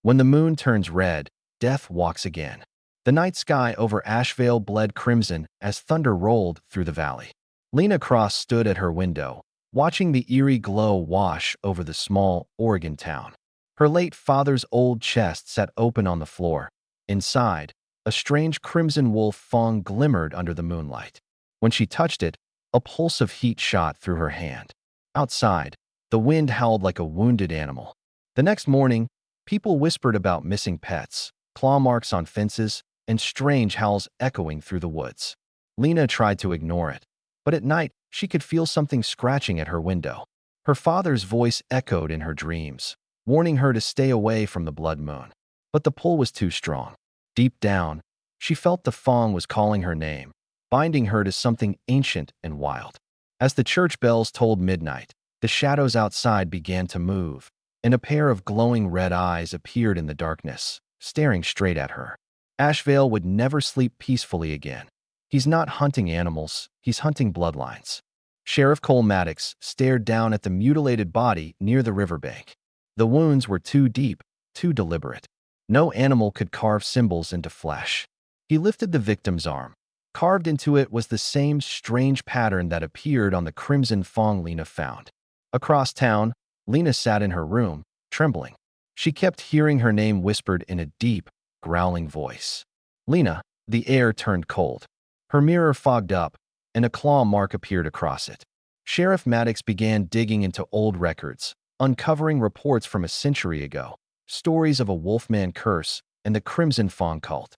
When the moon turns red, death walks again. The night sky over Ashvale bled crimson as thunder rolled through the valley. Lena Cross stood at her window, watching the eerie glow wash over the small Oregon town. Her late father's old chest sat open on the floor. Inside, a strange crimson wolf fawn glimmered under the moonlight. When she touched it, a pulse of heat shot through her hand. Outside, the wind howled like a wounded animal. The next morning, people whispered about missing pets, claw marks on fences, and strange howls echoing through the woods. Lena tried to ignore it, but at night she could feel something scratching at her window. Her father's voice echoed in her dreams, warning her to stay away from the blood moon. But the pull was too strong. Deep down, she felt the fawn was calling her name, binding her to something ancient and wild. As the church bells tolled midnight, the shadows outside began to move, and a pair of glowing red eyes appeared in the darkness, staring straight at her. Ashvale would never sleep peacefully again. He's not hunting animals, he's hunting bloodlines. Sheriff Cole Maddox stared down at the mutilated body near the riverbank. The wounds were too deep, too deliberate. No animal could carve symbols into flesh. He lifted the victim's arm. Carved into it was the same strange pattern that appeared on the Crimson Fang Lena found. Across town, Lena sat in her room, trembling. She kept hearing her name whispered in a deep, growling voice. Lena. The air turned cold. Her mirror fogged up, and a claw mark appeared across it. Sheriff Maddox began digging into old records, uncovering reports from a century ago, stories of a wolfman curse and the Crimson Fang cult.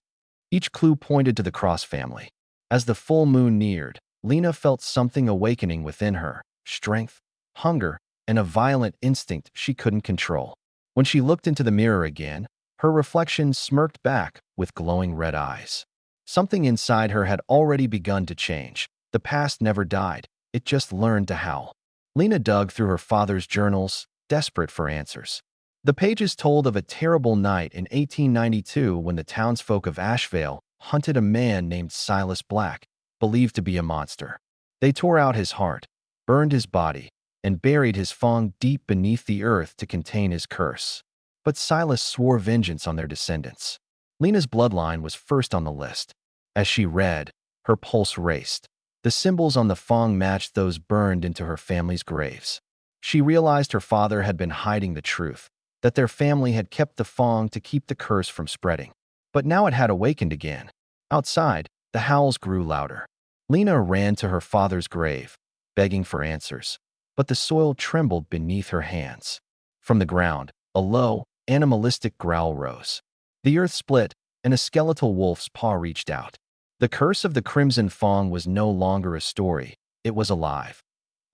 Each clue pointed to the Cross family. As the full moon neared, Lena felt something awakening within her, strength, hunger, and a violent instinct she couldn't control. When she looked into the mirror again, her reflection smirked back with glowing red eyes. Something inside her had already begun to change. The past never died, it just learned to howl. Lena dug through her father's journals, desperate for answers. The pages told of a terrible night in 1892 when the townsfolk of Ashvale hunted a man named Silas Black, believed to be a monster. They tore out his heart, burned his body, and buried his fawn deep beneath the earth to contain his curse. But Silas swore vengeance on their descendants. Lena's bloodline was first on the list. As she read, her pulse raced. The symbols on the fawn matched those burned into her family's graves. She realized her father had been hiding the truth, that their family had kept the fawn to keep the curse from spreading. But now it had awakened again. Outside, the howls grew louder. Lena ran to her father's grave, begging for answers. But the soil trembled beneath her hands. From the ground, a low, animalistic growl rose. The earth split, and a skeletal wolf's paw reached out. The curse of the Crimson Fang was no longer a story, it was alive.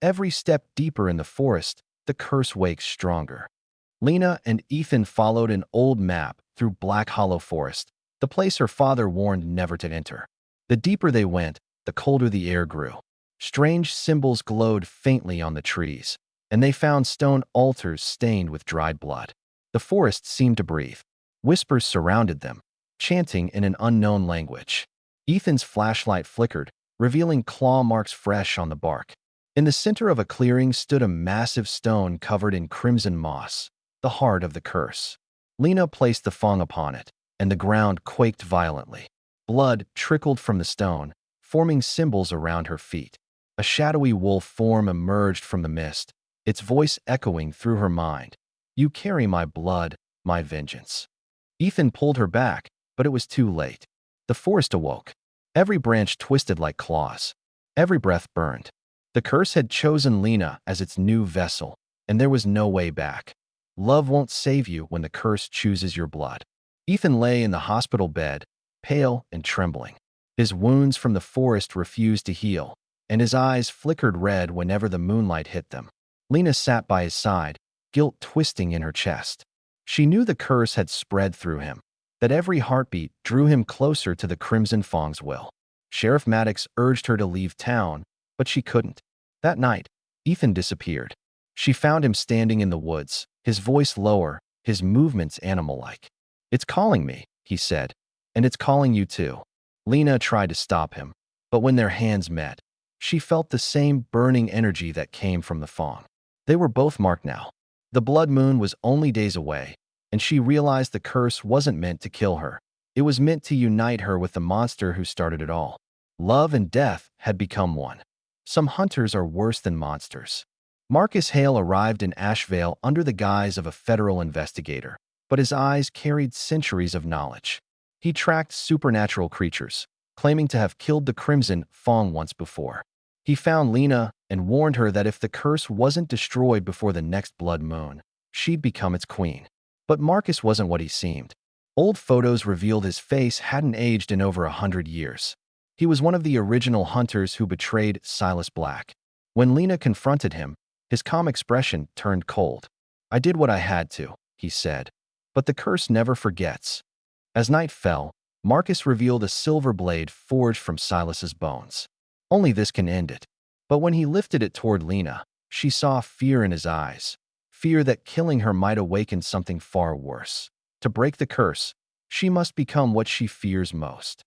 Every step deeper in the forest, the curse wakes stronger. Lena and Ethan followed an old map through Black Hollow Forest, the place her father warned never to enter. The deeper they went, the colder the air grew. Strange symbols glowed faintly on the trees, and they found stone altars stained with dried blood. The forest seemed to breathe. Whispers surrounded them, chanting in an unknown language. Ethan's flashlight flickered, revealing claw marks fresh on the bark. In the center of a clearing stood a massive stone covered in crimson moss, the heart of the curse. Lena placed the fawn upon it, and the ground quaked violently. Blood trickled from the stone, forming symbols around her feet. A shadowy wolf form emerged from the mist, its voice echoing through her mind. You carry my blood, my vengeance. Ethan pulled her back, but it was too late. The forest awoke. Every branch twisted like claws. Every breath burned. The curse had chosen Lena as its new vessel, and there was no way back. Love won't save you when the curse chooses your blood. Ethan lay in the hospital bed, pale and trembling. His wounds from the forest refused to heal, and his eyes flickered red whenever the moonlight hit them. Lena sat by his side, guilt twisting in her chest. She knew the curse had spread through him, that every heartbeat drew him closer to the Crimson Fang's will. Sheriff Maddox urged her to leave town, but she couldn't. That night, Ethan disappeared. She found him standing in the woods, his voice lower, his movements animal-like. It's calling me, he said, and it's calling you too. Lena tried to stop him, but when their hands met, she felt the same burning energy that came from the fawn. They were both marked now. The blood moon was only days away, and she realized the curse wasn't meant to kill her. It was meant to unite her with the monster who started it all. Love and death had become one. Some hunters are worse than monsters. Marcus Hale arrived in Ashvale under the guise of a federal investigator, but his eyes carried centuries of knowledge. He tracked supernatural creatures, claiming to have killed the Crimson Fang once before. He found Lena and warned her that if the curse wasn't destroyed before the next blood moon, she'd become its queen. But Marcus wasn't what he seemed. Old photos revealed his face hadn't aged in over 100 years. He was one of the original hunters who betrayed Silas Black. When Lena confronted him, his calm expression turned cold. "I did what I had to," he said. "But the curse never forgets." As night fell, Marcus revealed a silver blade forged from Silas's bones. Only this can end it. But when he lifted it toward Lena, she saw fear in his eyes. Fear that killing her might awaken something far worse. To break the curse, she must become what she fears most.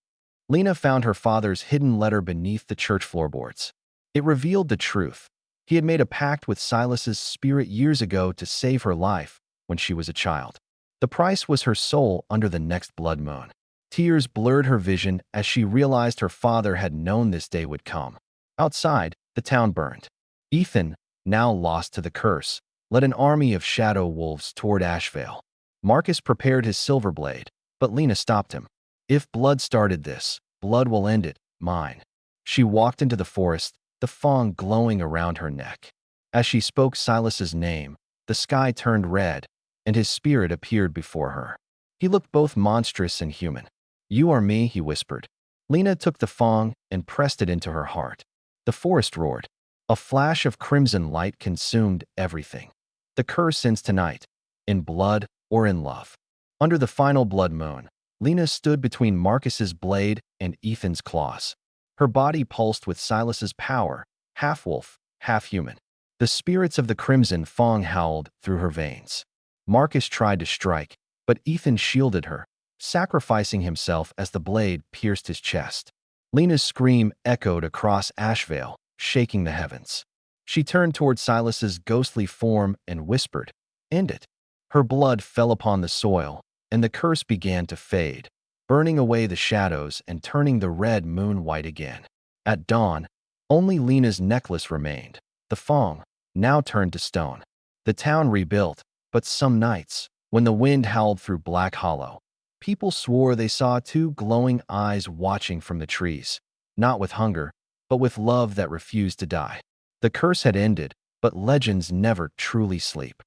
Lena found her father's hidden letter beneath the church floorboards. It revealed the truth. He had made a pact with Silas's spirit years ago to save her life when she was a child. The price was her soul under the next blood moon. Tears blurred her vision as she realized her father had known this day would come. Outside, the town burned. Ethan, now lost to the curse, led an army of shadow wolves toward Ashvale. Marcus prepared his silver blade, but Lena stopped him. "If blood started this, blood will end it, mine." She walked into the forest, the Fang glowing around her neck. As she spoke Silas's name, the sky turned red, and his spirit appeared before her. He looked both monstrous and human. "You are me," he whispered. Lena took the Fang and pressed it into her heart. The forest roared. A flash of crimson light consumed everything. The curse ends tonight, in blood or in love. Under the final blood moon, Lena stood between Marcus's blade and Ethan's claws. Her body pulsed with Silas's power, half wolf, half human. The spirits of the Crimson Fang howled through her veins. Marcus tried to strike, but Ethan shielded her, sacrificing himself as the blade pierced his chest. Lena's scream echoed across Ashvale, shaking the heavens. She turned toward Silas's ghostly form and whispered, "End it." Her blood fell upon the soil, and the curse began to fade, burning away the shadows and turning the red moon white again. At dawn, only Lena's necklace remained. The Fang, now turned to stone. The town rebuilt, but some nights, when the wind howled through Black Hollow, people swore they saw two glowing eyes watching from the trees, not with hunger, but with love that refused to die. The curse had ended, but legends never truly sleep.